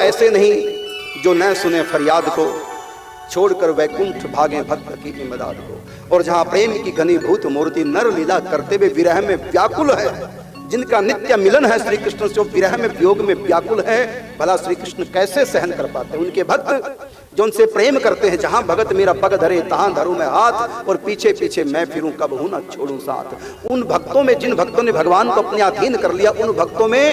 ऐसे नहीं जो न सुने फरियाद को, छोड़कर वैकुंठ भागे भक्त की इमदाद को। और जहाँ प्रेम की घनीभूत मूर्ति नर लीला करते हुए विरह में व्याकुल है, जिनका नित्य मिलन है श्री कृष्ण से, विरह में वियोग में व्याकुल है, भला श्री कृष्ण कैसे सहन कर पाते हैं? उनके भक्त जो उनसे प्रेम करते हैं, जहां भगत मेरा पग धरे तहां धरूं मैं हाथ, और पीछे पीछे मैं फिरूं कब हूं ना छोड़ूं साथ। उन भक्तों में, जिन भक्तों ने भगवान को अपने अधीन कर लिया, उन भक्तों में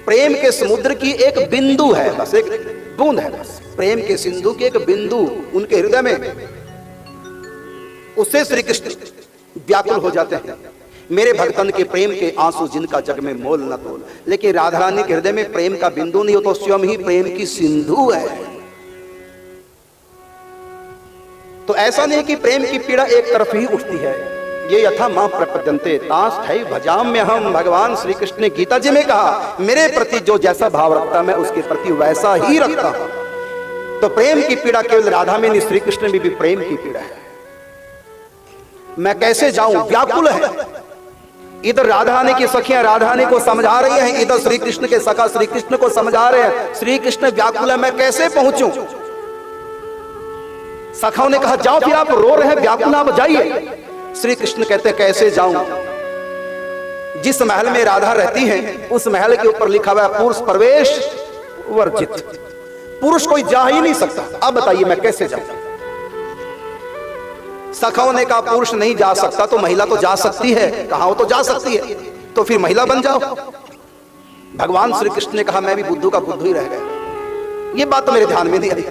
प्रेम के समुद्र की एक बिंदु है, बस एक बूंद है, बस प्रेम के सिंधु की एक बिंदु उनके हृदय में, उससे श्री कृष्ण व्याकुल हो जाते हैं। मेरे भक्तन के प्रेम के आंसू जिनका जग में मोल न तोल। लेकिन राधा रानी के हृदय में प्रेम का बिंदु नहीं हो तो स्वयं ही प्रेम की सिंधु है। तो ऐसा नहीं कि प्रेम की पीड़ा एक तरफ ही उठती है। ये यथा मां प्रपद्यन्ते तास्थै भजाम में हम, भगवान श्री कृष्ण ने गीता जी में कहा, मेरे प्रति जो जैसा भाव रखता मैं उसके प्रति वैसा ही रखता हूं। तो प्रेम की पीड़ा केवल राधा में नहीं, श्री कृष्ण में भी प्रेम की पीड़ा है। मैं कैसे जाऊं, व्याकुल है। इधर राधा रानी की सखियां राधा रानी को समझा रही हैं, इधर श्री कृष्ण के सखा श्री कृष्ण को समझा रहे हैं। श्री कृष्ण व्याकुल है, मैं कैसे पहुंचूं? सखाओं ने कहा जाओ, फिर आप रो रहे हैं व्याकुल, आप जाइए। श्री कृष्ण कहते कैसे जाऊं? जिस महल में राधा रहती हैं उस महल के ऊपर लिखा हुआ है पुरुष प्रवेश वर्जित, पुरुष कोई जा ही नहीं सकता। अब बताइए मैं कैसे जाऊं? सखाओं ने कहा पुरुष नहीं जा सकता तो महिला तो जा सकती है। कहा वो तो जा सकती है, तो फिर महिला बन जाओ। भगवान श्री कृष्ण ने कहा मैं भी बुद्धू का बुद्धू ही रह गया, ये बात तो मेरे ध्यान में नहीं आई।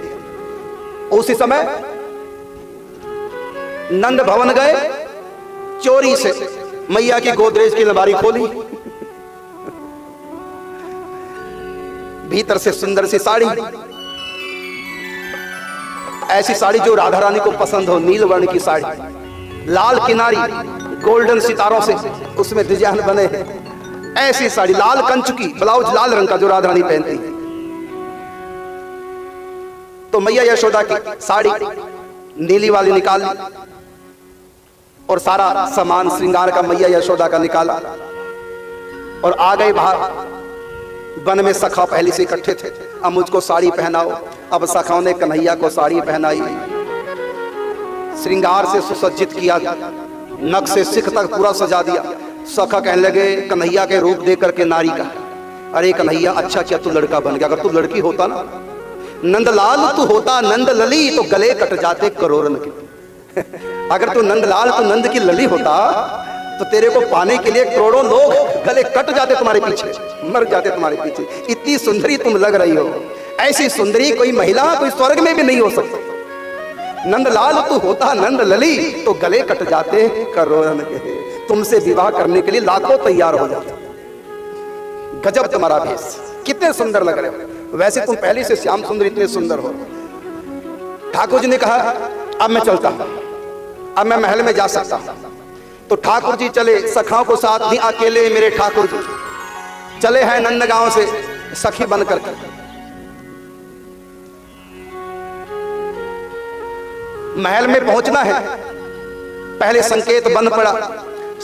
उसी समय नंद भवन गए, चोरी से मैया की गोदरेज की अलमारी खोली, भीतर से सुंदर सी साड़ी, ऐसी साड़ी जो राधा रानी को पसंद हो, नील वर्ण की साड़ी, लाल किनारी, गोल्डन सितारों से उसमें डिजाइन बने हैं, ऐसी साड़ी, लाल कंच की, ब्लाउज लाल रंग का जो राधा रानी पहनती है। तो मैया यशोदा की साड़ी नीली वाली निकाल ली और सारा सामान श्रृंगार का मैया यशोदा का निकाला और आ गए बाहर। वन में सखा पहले से इकट्ठे थे, अब मुझको साड़ी पहनाओ। अब सखाओं ने कन्हैया को साड़ी पहनाई, श्रृंगार से सुसज्जित किया, नख से सिख तक पूरा सजा दिया। सखा कहने लगे कन्हैया के रूप देख करके नारी का, अरे कन्हैया अच्छा क्या तू लड़का बन गया, अगर तू लड़की होता ना, नंदलाल तू होता नंद लली तो गले कट जाते करोड़न के। अगर तू नंदलाल तू नंद की लली होता तो तेरे को पाने के लिए करोड़ों लोग गले कट जाते तुम्हारे पीछे, मर जाते तुम्हारे पीछे। इतनी सुंदरी तुम लग रही हो, ऐसी सुंदरी कोई महिला कोई स्वर्ग में भी नहीं हो सकती। नंदलाल तू होता नंद लली तो गले कट जाते करोड़न के। तुमसे विवाह करने के लिए लाखों तैयार हो जाते। गजब तुम्हारा भेष, कितने सुंदर लग रहे हो। वैसे तुम पहले से श्याम सुंदर इतने सुंदर हो। ठाकुर जी ने कहा अब मैं चलता हूं, अब मैं महल में जा सकता हूं। तो ठाकुर जी चले, सखाओं को साथ नहीं, अकेले मेरे ठाकुर जी चले हैं नंदगांव से सखी बनकर। महल में पहुंचना है, पहले संकेत बन पड़ा।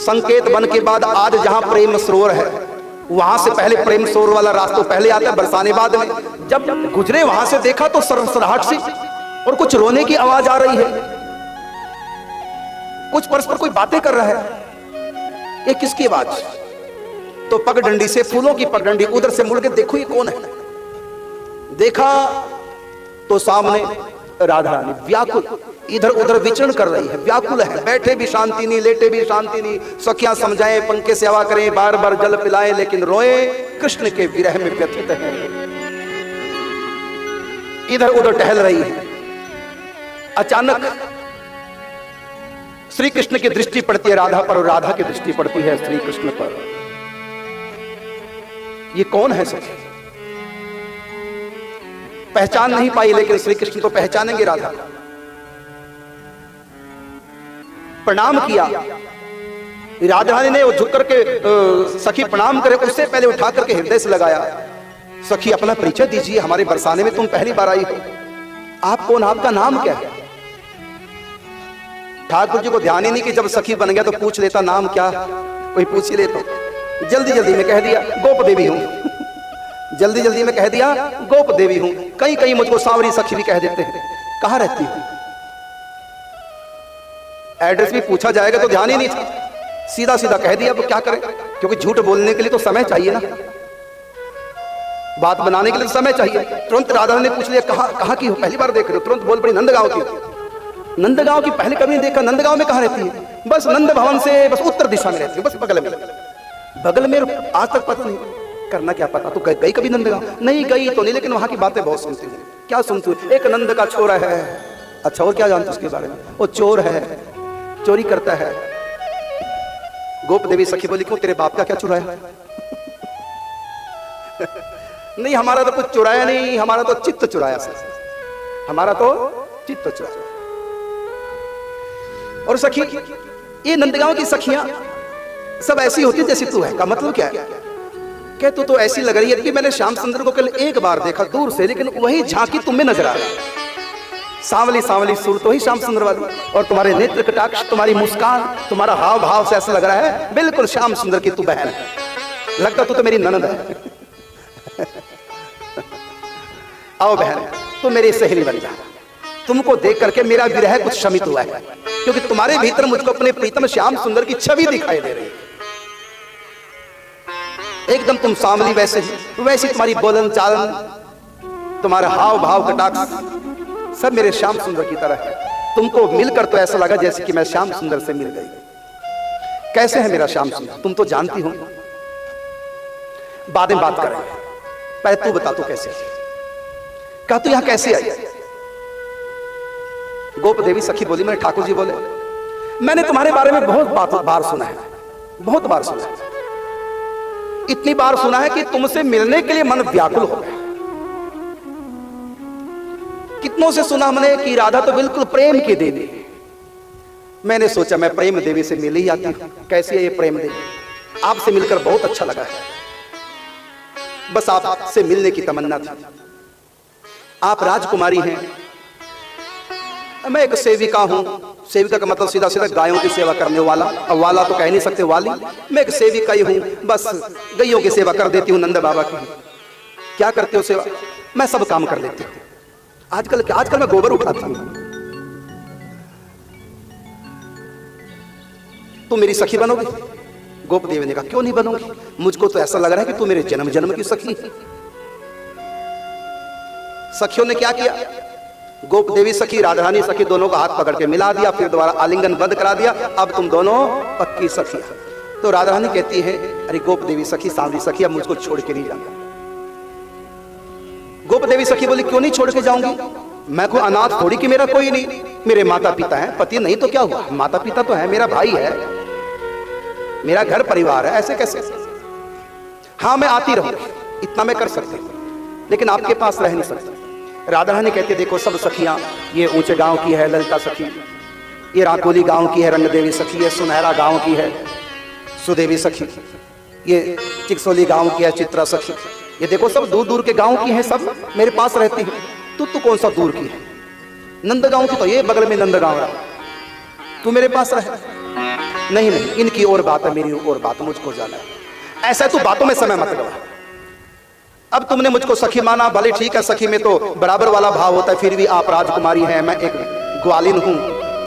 संकेत बन के बाद आज जहां प्रेम सरोवर है वहां से पहले प्रेम सरोवर वाला रास्ता पहले आता है बरसाने बाद में। जब गुजरे वहां से देखा तो सरसराहट सी और कुछ रोने की आवाज आ रही है, कुछ परस्पर कोई बातें कर रहा है। ये किसकी आवाज? तो पगडंडी से, फूलों की पगडंडी, उधर से मुड़ के देखो ये कौन है। देखा तो सामने राधा रानी व्याकुल इधर उधर विचरण कर रही है, व्याकुल है। बैठे भी शांति नहीं, लेटे भी शांति नहीं। सखियां समझाएं, पंखे सेवा करें, बार बार जल पिलाएं, लेकिन रोए कृष्ण के विरह में व्यथित है। इधर उधर टहल रही है। अचानक श्री कृष्ण की दृष्टि पड़ती है राधा पर और राधा की दृष्टि पड़ती है श्री कृष्ण पर। ये कौन है सखी? पहचान नहीं पाई, लेकिन श्री कृष्ण तो पहचानेंगे राधा। प्रणाम किया राधा रानी ने, झुक करके सखी प्रणाम करे उससे पहले उठा करके हृदय से लगाया। सखी अपना परिचय दीजिए, हमारे बरसाने में तुम पहली बार आई हो, आप कौन, आपका नाम क्या है? ठाकुर जी को ध्यान ही नहीं कि जब सखी बन गया तो पूछ लेता नाम क्या, कोई पूछ ही लेता। जल्दी जल्दी में कह दिया गोप देवी हूं। जल्दी जल्दी में कह दिया गोप देवी हूं। कहीं कहीं मुझको सांवरी सखी भी कह देते हैं। कहां रहती हूं? एड्रेस भी पूछा जाएगा तो ध्यान ही नहीं था, सीधा सीधा कह दिया। अब क्या करें, क्योंकि झूठ बोलने के लिए तो समय चाहिए ना, बात बनाने के लिए तो समय चाहिए। तुरंत राधा ने पूछ लिया कहां की हो, पहली बार देख रहे हो? तुरंत बोल पड़ी नंदगांव की। नंदगांव की पहले कभी नहीं देखा। नंदगांव में कहां रहती है? बस नंद भवन से बस उत्तर दिशा में रहती है, बस बगल में। बगल में आज तक पता नहीं, करना क्या पता। तो गई कभी नंदगांव? नहीं गई तो नहीं, लेकिन वहां की बातें बहुत सुनती हूँ। क्या सुनती हूँ? एक नंद का छोरा है। अच्छा, और क्या जानते उसके बारे में? वो चोर है, चोरी करता है। गोप देवी सखी बोली क्यों, तेरे बाप का क्या चुराया? नहीं, हमारा तो कुछ चुराया नहीं, हमारा तो चित्त चुराया सर, हमारा तो चित्त चुराया। और सखी, ये नंदगांव की सखियां सब ऐसी होती जैसी तू है। का मतलब क्या है? क्या तू तो ऐसी लग रही है कि मैंने श्याम सुंदर को कल एक बार देखा दूर से, लेकिन वही झांकी तुम में नजर आ रही है। सांवली सांवली सुर तो ही श्याम सुंदर वाली, और तुम्हारे नेत्र कटाक्ष, तुम्हारी मुस्कान, तुम्हारा हाव भाव से ऐसा लग रहा है बिल्कुल श्याम सुंदर की तू बहन है। लगता तू तो मेरी ननद है। आओ बहन, तू मेरी सहेली बन जा। तुमको देख करके मेरा विरह कुछ शमित हुआ है, क्योंकि तुम्हारे भीतर मुझको अपने प्रीतम श्याम सुंदर की छवि दिखाई दे रही है। एकदम तुम सांवली वैसे ही, वैसी तुम्हारी बोलन चालन, तुम्हारा हाव भाव कटाक्ष सब मेरे श्याम सुंदर की तरह है। तुमको मिलकर तो ऐसा लगा जैसे कि मैं श्याम सुंदर से मिल गई। कैसे है मेरा श्याम सुंदर तुम तो जानती हो, बाद में बात करेंगे, पहले तू बता तू कैसे कहा, तू यहां कैसे आई? गोप देवी सखी बोली, मैंने ठाकुर जी बोले मैंने तुम्हारे बारे में बहुत बार सुना है, बहुत बार सुना है, इतनी बार सुना है कि तुमसे मिलने के लिए मन व्याकुल हो गया। कितनों से सुना हमने कि राधा तो बिल्कुल प्रेम की देवी है। मैंने सोचा मैं प्रेम देवी से मिल ही आती हूं। कैसी है ये प्रेम देवी? आपसे मिलकर बहुत अच्छा लगा है, बस आपसे मिलने की तमन्ना थी। आप राजकुमारी हैं, मैं एक सेविका हूं। सेविका का मतलब सीधा सीधा गायों की सेवा करने वाला, अब वाला तो कह नहीं सकते, वाली। मैं एक सेविका ही हूं, बस गैयों की सेवा कर देती हूं नंद बाबा की। क्या करते हो सेवा? मैं सब काम कर लेती हूं। आजकल मैं गोबर उठाती हूं। तू मेरी सखी बनोगी? गोप देवी ने कहा क्यों नहीं बनोगी, मुझको तो ऐसा लग रहा है कि तू मेरे जन्म जन्म की सखी है। सखियों ने क्या किया? गोप देवी सखी, राधारानी सखी, दोनों का हाथ पकड़ के मिला दिया, फिर दोबारा आलिंगन बंद करा दिया। अब तुम दोनों पक्की सखी। तो राधारानी कहती है अरे गोप देवी सखी, सांवरी सखी, अब मुझको छोड़ के नहीं जाना। गोप देवी सखी बोली क्यों नहीं छोड़ के जाऊंगी? मैं कोई अनाथ थोड़ी कि मेरा कोई नहीं, मेरे माता पिता हैं, पति नहीं तो क्या हुआ, माता पिता तो है, मेरा भाई है, मेरा घर परिवार है, ऐसे कैसे? हाँ मैं आती रहूंगी, इतना मैं कर सकती हूँ, लेकिन आपके पास रह नहीं सकती। राधारानी कहती है देखो सब सखियां, ये ऊंचे गांव की है ललिता सखी, ये राकोली गांव की है रंग देवी सखी, ये सुनहरा गांव की है सुदेवी सखी, ये चिकसोली गांव की है चित्रा सखी, ये देखो सब दूर दूर के गांव की हैं, सब मेरे पास रहती हैं। तू कौन सा दूर की है? नंदगांव की तो ये बगल में नंदगांव रहा, तू मेरे पास रहे? नहीं नहीं, इनकी और बात है, मेरी और बात, मुझको जाना है। ऐसा तू बातों में समय मत लगा। अब तुमने मुझको सखी माना, भले ठीक है, सखी में तो बराबर वाला भाव होता है, फिर भी आप राजकुमारी हैं, मैं एक ग्वालिन हूं,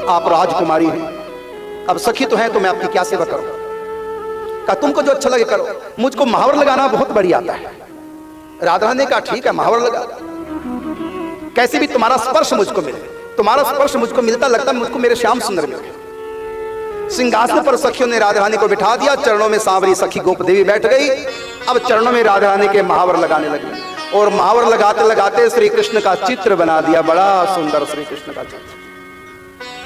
आप राजकुमारी हैं। अब सखी तो है तो मैं आपकी क्या सेवा करूं? कहा तुमको जो अच्छा लगे करो, मुझको महावर लगाना बहुत बढ़िया आता है। राधा ने कहा ठीक है महावर लगा, कैसे भी तुम्हारा स्पर्श मुझको मिले, तुम्हारा स्पर्श मुझको मिलता लगता मुझको मेरे श्याम सुंदर मिल गए। सिंहासन पर सखियों ने राधा रानी को बिठा दिया, चरणों में सांवरी सखी गोप देवी बैठ गई। अब चरणों में राधा रानी के महावर लगाने लगी, और महावर लगाते लगाते श्री कृष्ण का चित्र बना दिया, बड़ा सुंदर श्री कृष्ण का चित्र,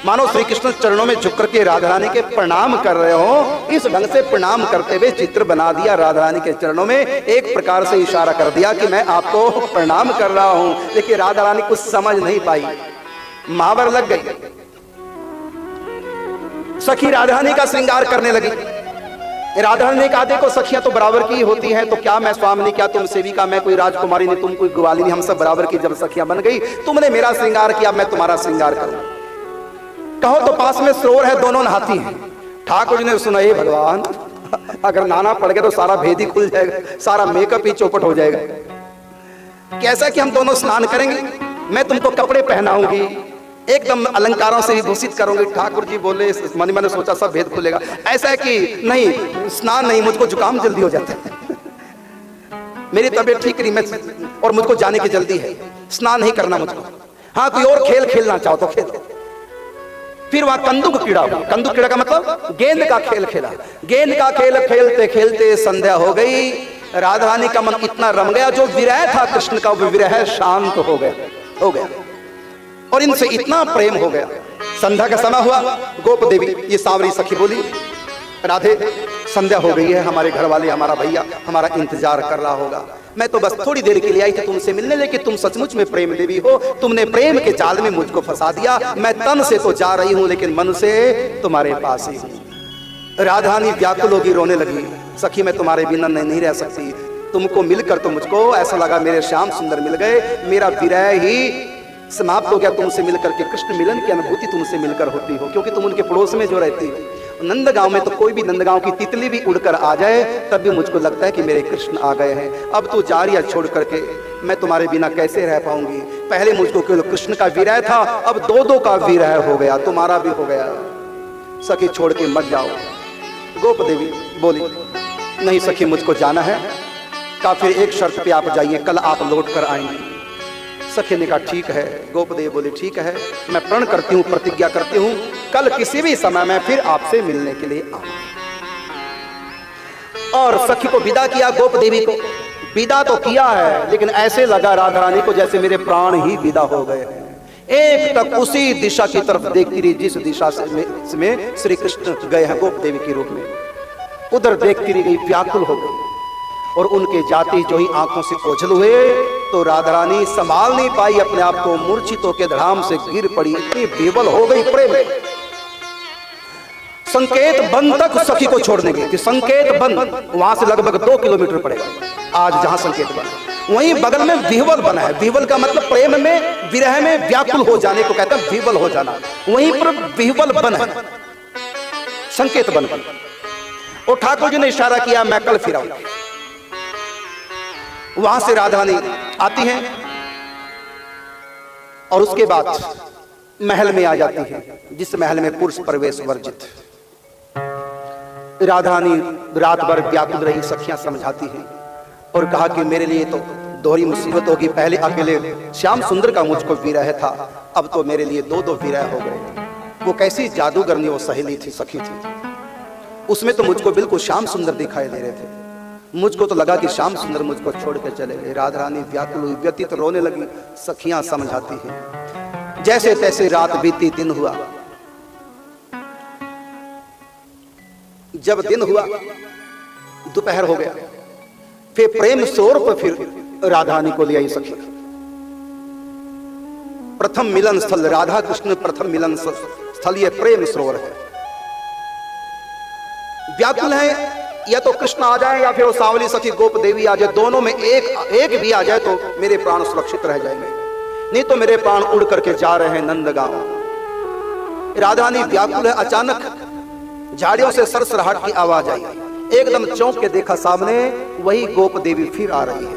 मानो श्री कृष्ण चरणों में झुक करके राधा रानी के प्रणाम कर रहे हो। इस ढंग से प्रणाम करते हुए चित्र बना दिया राधा रानी के चरणों में, एक प्रकार से इशारा कर दिया कि मैं आपको प्रणाम कर रहा हूं। लेकिन राधा रानी कुछ समझ नहीं पाई, महावर लग गई। सखी राधा रानी का श्रृंगार करने लगी। राधा रानी ने कहा देखो सखियां तो बराबर की होती हैं, तो क्या मैं स्वामिनी, क्या तुम सेविका, मैं कोई राजकुमारी नहीं, तुम कोई ग्वालिनी, हम सब बराबर की। जब सखियां बन गई, तुमने मेरा श्रृंगार किया, मैं तुम्हारा श्रृंगार करूं। कहो तो पास में सरोवर है, दोनों नहाती हैं। ठाकुर जी ने सुना हे भगवान, अगर नहाना पड़ गया तो सारा भेद ही खुल जाएगा, सारा मेकअप ही चौपट हो जाएगा। कैसा कि हम दोनों स्नान करेंगे, मैं तुमको कपड़े पहनाऊंगी, एकदम अलंकारों से विभूषित करूंगी। ठाकुर जी बोले, मन मैंने सोचा सब भेद खुलेगा। ऐसा है कि नहीं, स्नान नहीं, मुझको जुकाम जल्दी हो जाता है, मेरी तबीयत ठीक नहीं, मैं और मुझको जाने की जल्दी है, स्नान नहीं करना मुझको। हाँ, कोई और खेल खेलना चाहो तो खेलो। फिर वहां कंदुक कीड़ा हुआ। कंदुक कीड़ा का मतलब गेंद का खेल खेला। गेंद का खेल खेलते खेलते संध्या हो गई। राधा रानी का मन इतना रम गया, जो विरह था कृष्ण का वो विरह शांत हो गया और इनसे इतना प्रेम हो गया। संध्या का समय हुआ। गोप देवी ये सांवरी सखी बोली, राधे संध्या हो गई है, हमारे घर वाले, हमारा भैया हमारा इंतजार कर रहा होगा। मैं तो बस थोड़ी देर के लिए आई थी तुमसे मिलने, लेकिन तुम सचमुच में प्रेम देवी हो, तुमने प्रेम के जाल में मुझको फंसा दिया। मैं तन से तो जा रही हूं, लेकिन मन से तुम्हारे पास ही हूं। राधानी व्याकुल होगी, रोने लगी, सखी मैं तुम्हारे बिना नहीं रह सकती। तुमको मिलकर तो मुझको ऐसा लगा मेरे श्याम सुंदर मिल गए, मेरा विरह ही समाप्त हो गया तुमसे मिलकर के। कृष्ण मिलन की अनुभूति तुमसे मिलकर होती हो, क्योंकि तुम उनके पड़ोस में जो रहती हो। नंदगांव में तो कोई भी नंदगांव की तितली भी उड़कर आ जाए तब भी मुझको लगता है कि मेरे कृष्ण आ गए हैं। अब तू जा रही है छोड़ करके, मैं तुम्हारे बिना कैसे रह पाऊंगी। पहले मुझको केवल कृष्ण का विरह था, अब दो का विरह हो गया, तुम्हारा भी हो गया। सखी छोड़ के मत जाओ। गोप देवी बोली, नहीं सखी मुझको जाना है। का फिर एक शर्त पे आप जाइए, कल आप लौट कर आएंगे। सखी ने कहा ठीक है। गोपदेव बोले ठीक है, मैं प्रण करती हूँ, प्रतिज्ञा करती हूँ, कल किसी भी समय में फिर आपसे मिलने के लिए आऊंगी। और सखी को विदा किया। गोप देवी को विदा तो किया है, लेकिन ऐसे लगा राधा रानी को जैसे मेरे प्राण ही विदा हो गए हैं। एक तक उसी दिशा की तरफ देखती रही जिस दिशा में श्री कृष्ण गए हैं गोप देवी के रूप में। उधर देखती रही, व्याकुल हो गई और उनके जाते जो ही आंखों से ओझल हुए तो राधा रानी संभाल नहीं पाई अपने आप को, मूर्छितों के धड़ाम से गिर पड़ी, इतनी बेबल हो गई प्रेम। संकेत बंद तक सखी को छोड़ने गई कि संकेत बंद वहां से लगभग 2 किलोमीटर पड़ेगा आज जहां संकेत बंद, वहीं बगल में विह्वल बना है। विह्वल का मतलब प्रेम में विरह में व्याकुल हो जाने को कहते हैं विह्वल हो जाना, वहीं पर विह्वल बन है, संकेत बन। और ठाकुर जी ने इशारा किया मैं कल फिर आऊंगा। वहां से राधा रानी आती हैं और उसके बाद महल में आ जाती है, जिस महल में पुरुष प्रवेश वर्जित। राधा रानी रात भर व्याकुल रही, सखियां समझाती हैं और कहा कि मेरे लिए तो दोहरी मुसीबत होगी। पहले अकेले श्याम सुंदर का मुझको विरह था, अब तो मेरे लिए 2 विरह हो गए। वो कैसी जादूगरनी वो सहेली थी, सखी थी, उसमें तो मुझको बिल्कुल श्याम सुंदर दिखाई दे रहे थे। मुझको तो लगा कि श्याम सुंदर मुझको छोड़ कर चले गए। राधा रानी व्याकुल हुई, व्यतीत रोने लगी। सखियां समझाती हैं। जैसे तैसे रात बीती, दिन हुआ। जब दिन हुआ दोपहर हो गया, फिर प्रेम सौर पर फिर राधा रानी को ले आई सखी। प्रथम मिलन स्थल राधा कृष्ण, प्रथम मिलन स्थल ये प्रेम सरोवर है। व्याकुल है, या तो कृष्ण आ जाए या फिर वो सांवली सखी गोप देवी आ जाए, दोनों में एक भी आ जाए तो मेरे प्राण सुरक्षित रह जाएंगे, नहीं तो मेरे प्राण उड़ करके जा रहे हैं नंदगांव। राधा रानी व्याकुल है। अचानक झाड़ियों से सरसराहट की आवाज आई, एकदम चौंक के देखा सामने वही गोप देवी फिर आ रही है।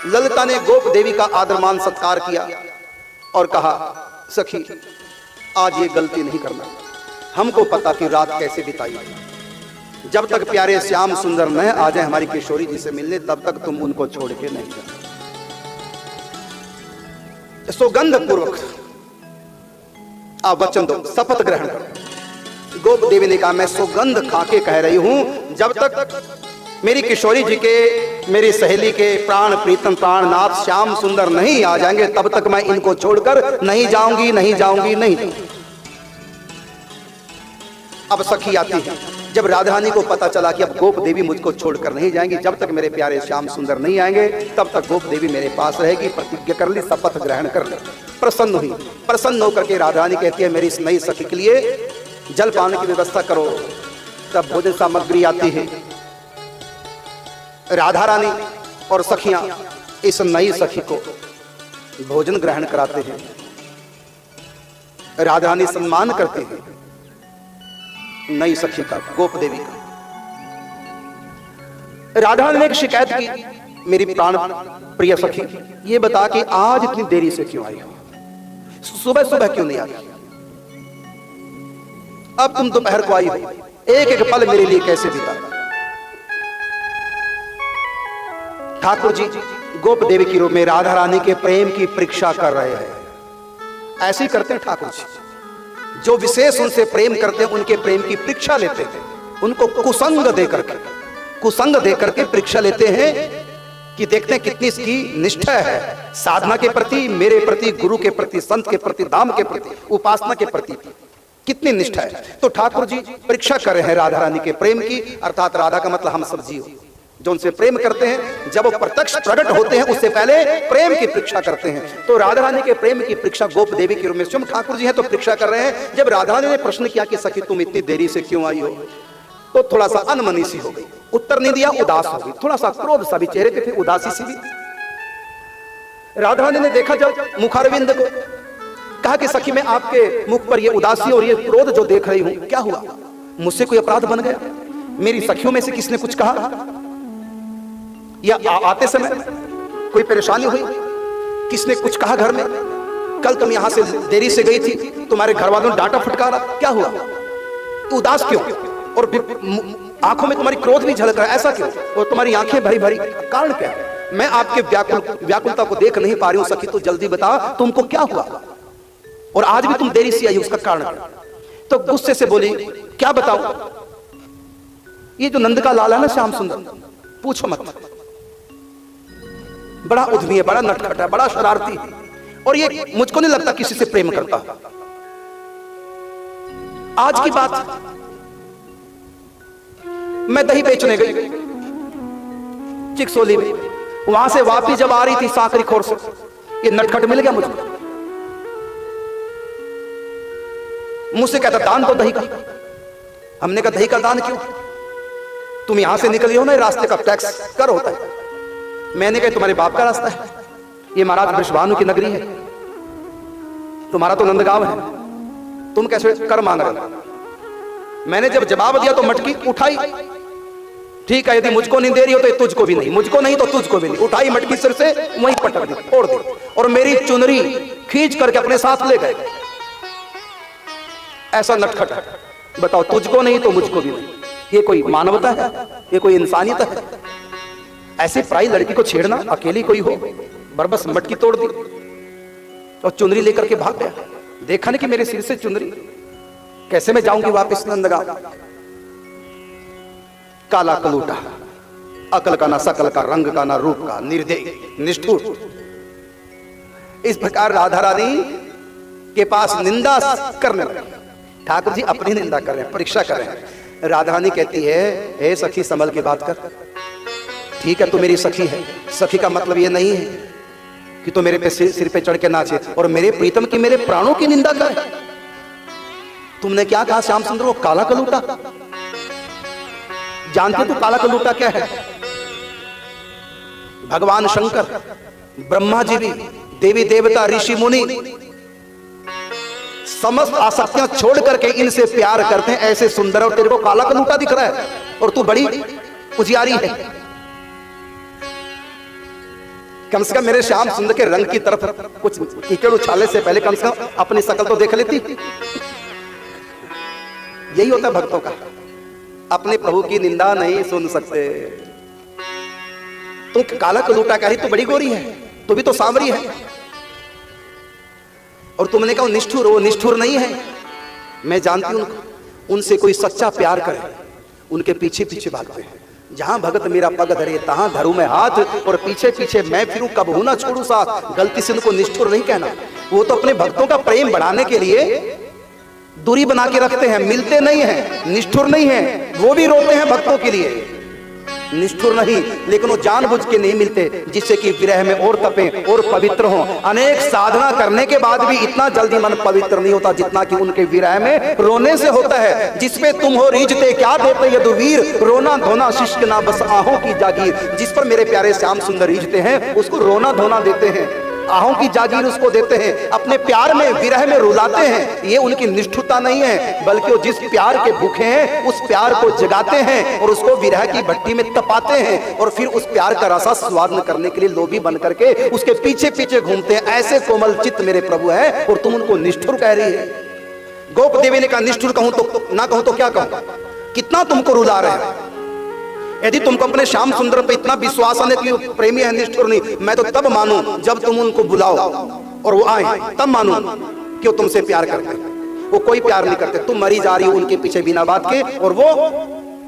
ललिता ने गोप देवी का आदर मान सत्कार किया और कहा सखी आज ये गलती नहीं करना, हमको पता कि रात कैसे बिताई, जब तक प्यारे श्याम सुंदर न आ जाए हमारी किशोरी जी से मिलने तब तक तुम उनको छोड़ के नहीं जाना। सुगंध पूर्वक आप वचन दो, शपथ ग्रहण करो। गोप देवी ने कहा मैं सुगंध खा के कह रही हूं, जब तक मेरी किशोरी जी के, मेरी सहेली के प्राण प्रीतम प्राणनाथ श्याम सुंदर नहीं आ जाएंगे तब तक मैं इनको छोड़कर नहीं जाऊंगी, नहीं जाऊंगी, नहीं जाऊंगी। अब सखी आती है। जब राधा रानी को पता चला कि अब गोप देवी मुझको छोड़कर नहीं जाएंगी, जब तक मेरे प्यारे श्याम सुंदर नहीं आएंगे तब तक गोप देवी मेरे पास रहेगी, प्रतिज्ञा कर ली, शपथ ग्रहण कर ली। प्रसन्न हुई। प्रसन्न होकर के राधा रानी कहती है मेरी इस नई सखी के लिए जल पाने की व्यवस्था करो। तब भोजन सामग्री आती है। राधा रानी और सखियां इस नई सखी को भोजन ग्रहण कराते हैं। राधा रानी सम्मान करते हैं नई सखी का, गोप देवी का। राधा रानी ने एक शिकायत की मेरी प्राण प्रिय सखी, ये बता कि आज इतनी देरी से क्यों आई हो? सुबह सुबह क्यों नहीं आई? अब तुम दोपहर को आई हो, एक एक पल मेरे लिए कैसे बीता? ठाकुर जी गोप देवी के रूप में राधा रानी के प्रेम की परीक्षा कर रहे हैं। ऐसे ही करते हैं ठाकुर जी, जो विशेष उनसे प्रेम करते हैं उनके प्रेम की परीक्षा लेते हैं, उनको कुसंग देकर के परीक्षा लेते हैं कि देखते हैं कितनी इसकी निष्ठा है साधना के प्रति, मेरे प्रति, गुरु के प्रति, संत के प्रति, धाम के प्रति, उपासना के प्रति कितनी निष्ठा है। तो ठाकुर जी परीक्षा कर रहे हैं राधा रानी के प्रेम की, अर्थात राधा का मतलब हम सब जीव जो उनसे प्रेम करते हैं, जब वो प्रत्यक्ष प्रकट होते हैं उससे पहले प्रेम की परीक्षा करते हैं। तो राधा रानी के प्रेम की परीक्षा गोप देवी के रूप में स्वयं ठाकुर जी हैं तो परीक्षा कर रहे हैं। जब राधा रानी ने प्रश्न किया कि सखी तुम इतनी देरी से क्यों आई हो, तो थोड़ा सा अनमनी सी हो गई, उत्तर नहीं दिया, उदास हो गई, थोड़ा सा क्रोध सा भी चेहरे पे, उदासी सी भी। राधा रानी ने देखा जब मुखारविंद को, कहा कि सखी मैं आपके मुख पर ये उदासी और ये क्रोध जो देख रही हूं, क्या हुआ? मुझसे कोई अपराध बन गया? मेरी सखियों में से किसने कुछ कहा, या आते समय कोई परेशानी हुई, किसने कुछ कहा घर में? कल तुम यहां से देरी से गई थी, तुम्हारे घर वालों ने डांटा फटकारा, क्या हुआ? उदास क्यों? और आंखों में तुम्हारी क्रोध भी झलक रहा है, ऐसा क्यों? और तुम्हारी आंखें भरी भरी, कारण क्या है? मैं आपके व्याकुलता को देख नहीं पा रही हूं सखी, तो जल्दी बता तुमको क्या हुआ, और आज भी तुम देरी से आई, उसका कारण? तो गुस्से से बोली, क्या बताऊं? ये जो नंद का लाल है ना श्याम सुंदर, पूछो मत, बड़ा उद्यमी है, बड़ा नटखट है, बड़ा शरारती है, और ये मुझको नहीं लगता किसी से प्रेम करता। आज की बात, मैं दही बेचने गई चिकसोली में, वहां से वापस जब आ रही थी साकरी खोर से, ये नटखट मिल गया मुझको, मुझसे कहता दान दो दही का। हमने कहा दही का दान क्यों? तुम यहां से निकली हो ना, रास्ते का टैक्स कर होता है। मैंने कहा तुम्हारे बाप का रास्ता है, ये महाराज वृषभानु की नगरी है, तुम्हारा तो नंदगांव है, तुम कैसे कर मांग रहे हो? मैंने जब जवाब दिया तो मटकी उठाई, ठीक है यदि मुझको नहीं दे रही हो तो तुझको भी नहीं, मुझको नहीं तो तुझको भी नहीं। उठाई मटकी सिर से वहीं पटक दी, फोड़ दी, और मेरी चुनरी खींच करके अपने साथ ले गए। ऐसा नटखट है, बताओ, तुझको नहीं तो मुझको भी नहीं। ये कोई मानवता है? ये कोई इंसानियत है? ऐसी पराई लड़की को छेड़ना, अकेली कोई हो, बरबस मटकी तोड़ दी और चुनरी लेकर के भाग गया। देखा नहीं कि मेरे सिर से चुनरी, कैसे मैं जाऊंगी वापस नंदगांव? काला कलूटा, अकल का ना सकल का, रंग का ना रूप का, निर्दयी निष्ठुर। इस प्रकार राधा रानी के पास निंदा करने लगे। ठाकुर जी अपनी निंदा कर रहे हैं, परीक्षा कर रहे हैं। राधा रानी कहती है, हे सखी संभल के बात कर। ठीक है तू मेरी सखी है, सखी का मतलब ये नहीं है कि तू मेरे पे सिर पे चढ़ के नाचे और मेरे प्रीतम की, मेरे प्राणों की निंदा कर। तुमने क्या कहा श्याम सुंदर, वो काला कलूटा? जानते तू काला कलूटा क्या है? भगवान शंकर, ब्रह्मा जी भी, देवी देवता, ऋषि मुनि समस्त आसक्तियां छोड़ करके इनसे प्यार करते हैं। ऐसे सुंदर और तेरे को काला कलूटा दिख रहा है, और तू बड़ी उजियारी है। कम से कम मेरे श्याम सुंदर के रंग की तरफ कुछ कीचड़ उछाले से पहले कम से कम अपनी शकल तो देख लेती। यही होता है भक्तों का, अपने प्रभु की निंदा नहीं सुन सकते। तू काला कलूटा कह रही, तू बड़ी गोरी है, तू भी तो सांवरी है। और तुमने कहा निष्ठुर, वो निष्ठुर नहीं है। मैं जानती हूं उनसे कोई सच्चा प्यार करे, उनके पीछे पीछे भागते हैं। जहां भगत मेरा पग धरे तहां धरूं मैं हाथ, और पीछे पीछे मैं फिरूं कब हूं ना छोड़ू साथ। गलती से उनको निष्ठुर नहीं कहना। वो तो अपने भक्तों का प्रेम बढ़ाने के लिए दूरी बना के रखते हैं, मिलते नहीं हैं, निष्ठुर नहीं है। वो भी रोते हैं भक्तों के लिए, निष्ठुर नहीं, लेकिन वो जानबूझ के नहीं मिलते, जिससे कि विरह में और तपें और पवित्र हों। अनेक साधना करने के बाद भी इतना जल्दी मन पवित्र नहीं होता जितना कि उनके विरह में रोने से होता है। जिसपे तुम हो रीझते क्या देते यदुवीर, रोना धोना शिष्य ना बस आहों की जागीर। जिस पर मेरे प्यारे श्याम सुंदर रीझते हैं उसको रोना धोना देते हैं। आहों की जागीर उसको देते हैं, अपने प्यार में विरह में रुलाते हैं। ये उनकी निष्ठुरता नहीं है, बल्कि वो जिस प्यार के भूखे हैं उस प्यार को जगाते हैं और उसको विरह की भट्टी में तपाते हैं और फिर उस प्यार का रसा स्वादन करने के लिए लोभी बन करके उसके पीछे पीछे घूमते हैं। ऐसे कोमल चित्त मेरे प्रभु है और तुम उनको निष्ठुर कह रही है। गोप देवी ने कहा निष्ठुर कहूं तो ना कहूं तो क्या कहूं, कितना तुमको रुला रहे हैं। यदि तुमको अपने श्याम सुंदर पे इतना विश्वास है कि प्रेमी है निष्ठुर नहीं, मैं तो तब मानूं जब तुम उनको बुलाओ और वो आए, तब मानूं कि वो तुमसे प्यार करते हैं। वो कोई प्यार नहीं करते, तुम मरी जा रही हो उनके पीछे बिना बात के और वो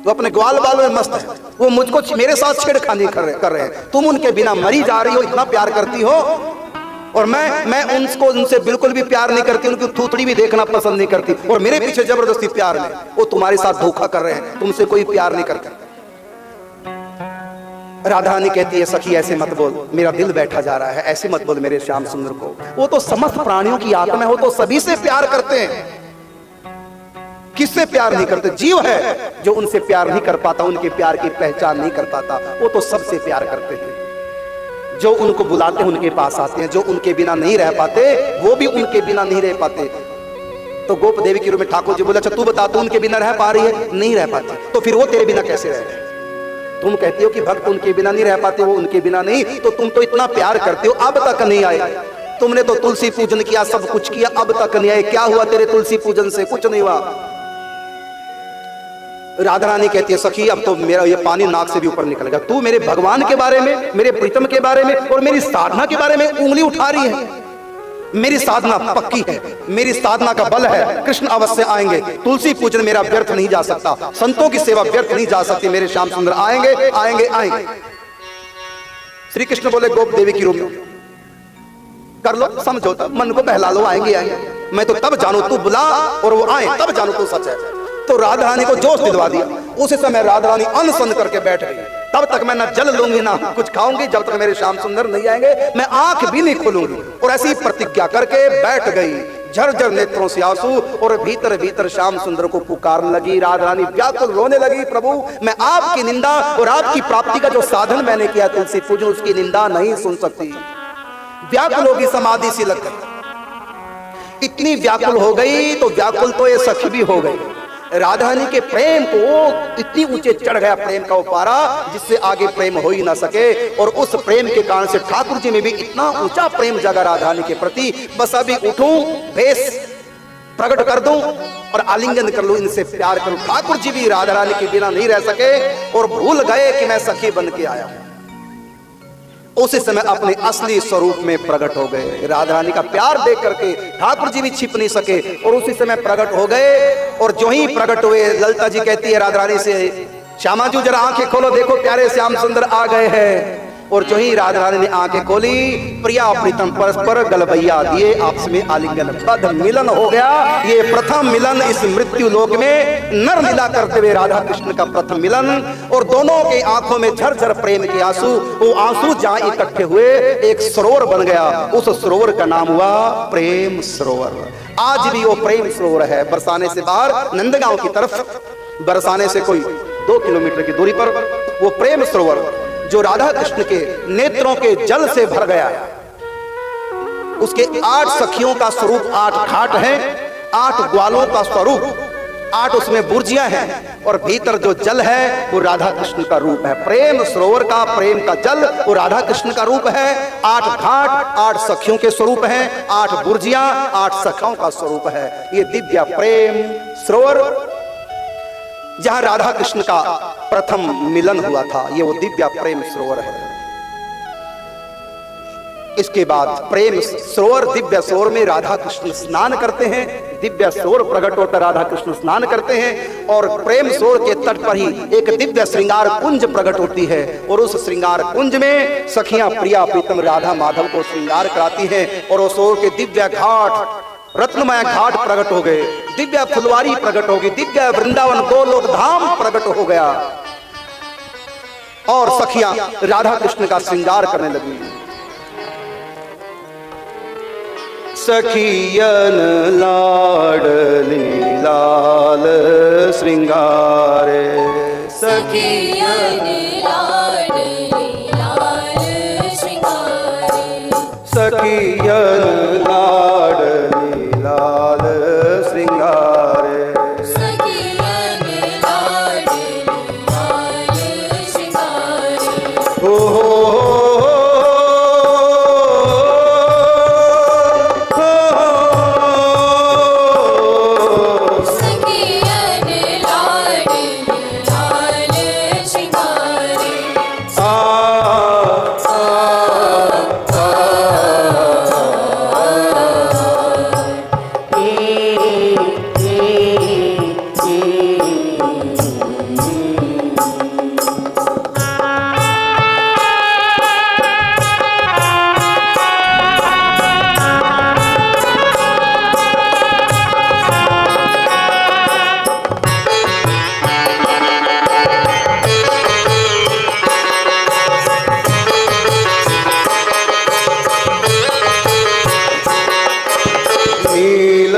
अपने ग्वाल बाल में मस्त है। वो मुझको मेरे साथ छेड़खानी कर रहे हैं, तुम उनके बिना मरी जा रही हो, इतना प्यार करती हो और मैं उनसे बिल्कुल भी प्यार नहीं करती, उनकी थूथड़ी भी देखना पसंद नहीं करती और मेरे पीछे जबरदस्ती प्यार में वो तुम्हारे साथ धोखा कर रहे हैं, तुमसे कोई प्यार नहीं करते। राधा रानी कहती है सखी ऐसे मत बोल, मेरा दिल बैठा जा रहा है, ऐसे मत बोल मेरे श्याम सुंदर को। वो तो समस्त प्राणियों की आत्मा है, वो तो सभी से प्यार करते हैं। किससे प्यार नहीं करते? जीव है जो उनसे प्यार नहीं कर पाता, उनके प्यार की पहचान नहीं कर पाता। वो तो सबसे प्यार करते हैं। जो उनको बुलाते हैं उनके पास आते हैं, जो उनके बिना नहीं रह पाते वो भी उनके बिना नहीं रह पाते। तो गोप देवी के रूप में ठाकुर जी बोले अच्छा तू बता, तू उनके बिना रह पा रही है? नहीं रह पाती, तो फिर वो तेरे बिना कैसे रहे? तुम कहती हो कि भक्त उनके बिना नहीं रह पाते, वो उनके बिना नहीं, तो तुम तो इतना प्यार करते हो, अब तक नहीं आए। तुमने तो तुलसी पूजन किया, सब कुछ किया, अब तक नहीं आए। क्या हुआ तेरे तुलसी पूजन से? कुछ नहीं हुआ। राधा रानी कहती है सखी अब तो मेरा ये पानी नाक से भी ऊपर निकल गया। तू मेरे भगवान के बारे में, मेरे प्रीतम के बारे में और मेरी साधना के बारे में उंगली उठा रही है। मेरी साधना पक्की है, मेरी साधना का बल है, कृष्ण अवश्य आएंगे। तुलसी पूजन मेरा व्यर्थ नहीं जा सकता, संतों की सेवा व्यर्थ नहीं जा सकती। मेरे श्याम सुंदर आएंगे आएंगे आएंगे। श्री कृष्ण बोले गोप देवी की रूप में कर लो समझौता, मन को बहला लो, आएंगे आएंगे। मैं तो तब जानू तू बुला और वो आए, तब जानू तू सच है। तो राधा रानी को जोश दिलवा दिया। उसी समय राधा रानी अनशन करके बैठ गई। तब तक मैं ना जल लूंगी ना कुछ खाऊंगी जब तक मेरे श्याम सुंदर नहीं आएंगे, मैं आंख भी नहीं खोलूंगी। और ऐसी प्रतिज्ञा करके बैठ गई, झरझर नेत्रों से आंसू, और भीतर भीतर श्याम सुंदर को पुकारने लगी। राधा रानी व्याकुल रोने लगी, प्रभु मैं आपकी निंदा और आपकी प्राप्ति का जो साधन मैंने किया तुलसी पूजन, उसकी निंदा नहीं सुन सकती। व्याकुल होगी, समाधि सी लग गई। इतनी व्याकुल हो गई तो व्याकुल तो ये सखी भी हो गई। राधा रानी के प्रेम को इतनी ऊंचे चढ़ गया प्रेम का वो पारा जिससे आगे प्रेम हो ही ना सके। और उस प्रेम के कारण से ठाकुर जी में भी इतना ऊंचा प्रेम जगा राधा रानी के प्रति, बस अभी उठूं, भेष प्रकट कर दूं और आलिंगन कर लूं, इनसे प्यार करूं। ठाकुर जी भी राधा रानी के बिना नहीं रह सके और भूल गए कि मैं सखी बन के आया हूं। उसी समय अपने असली स्वरूप में प्रकट हो गए। राधा रानी का प्यार देख करके ठाकुर जी भी छिप नहीं सके और उसी समय प्रकट हो गए। और जो ही प्रकट हुए, ललिता जी कहती है राधा रानी से, श्यामा जी जरा आंखें खोलो, देखो प्यारे श्याम सुंदर आ गए हैं। और जो ही राधा रानी ने आंखें खोली, प्रिया प्रीतम परस्पर गलबैया दिए, आपस में आलिंगन, पद मिलन हो गया। ये प्रथम मिलन इस मृत्यु लोक में, नर लीला करते हुए राधा कृष्ण का प्रथम मिलन। और दोनों के आंखों में झरझर प्रेम के आंसू, वो आंसू जहां इकट्ठे हुए एक सरोवर बन गया। उस सरोवर का नाम हुआ प्रेम सरोवर। आज भी वो प्रेम सरोवर है। बरसाने से बाहर नंदगांव की तरफ, बरसाने से कोई 2 किलोमीटर की दूरी पर वो प्रेम सरोवर जो राधा कृष्ण के नेत्रों के जल से भर गया, उसके 8 सखियों का स्वरूप 8 घाट है, 8 ग्वालों का स्वरूप, 8 उसमें बुर्जियां हैं और भीतर जो जल है वो राधा कृष्ण का रूप है। प्रेम सरोवर का प्रेम का जल वो राधा कृष्ण का रूप है। 8 घाट 8 सखियों के स्वरूप हैं, 8 बुर्जियां 8 सखाओं का स्वरूप है। ये दिव्य प्रेम सरोवर जहां राधा कृष्ण का प्रथम मिलन हुआ था, ये वो दिव्य प्रेम सरोवर है। इसके बाद प्रेम सरोवर, दिव्य सरोवर में राधा कृष्ण स्नान करते हैं। दिव्य सरोवर प्रकट होकर राधा कृष्ण स्नान करते हैं और प्रेम सरोवर के तट पर ही एक दिव्य श्रृंगार कुंज प्रकट होती है। और उस श्रृंगार कुंज में सखियां प्रिया प्रीतम राधा माधव को श्रृंगार कराती हैं। और उस सरोवर के दिव्य घाट, रत्नमय घाट प्रकट हो गए, दिव्य फुलवारी प्रकट होगी, दिव्य वृंदावन गोलोक धाम प्रकट हो गया। और सखियां राधा कृष्ण का श्रृंगार करने लगी। सखियन लाडली लाल श्रृंगारे, सखियन लाडली लाल श्रृंगारे, सखियन लाडली लाल श्रृंगारे सखियन लाडली लाल श्रृंगारे हो सखियन लाडली लाल श्रृंगारे नील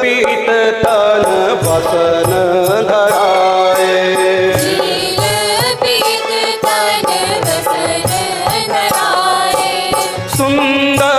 पीत तन बसन धराए नील पीत तन बसन धराए सुंदर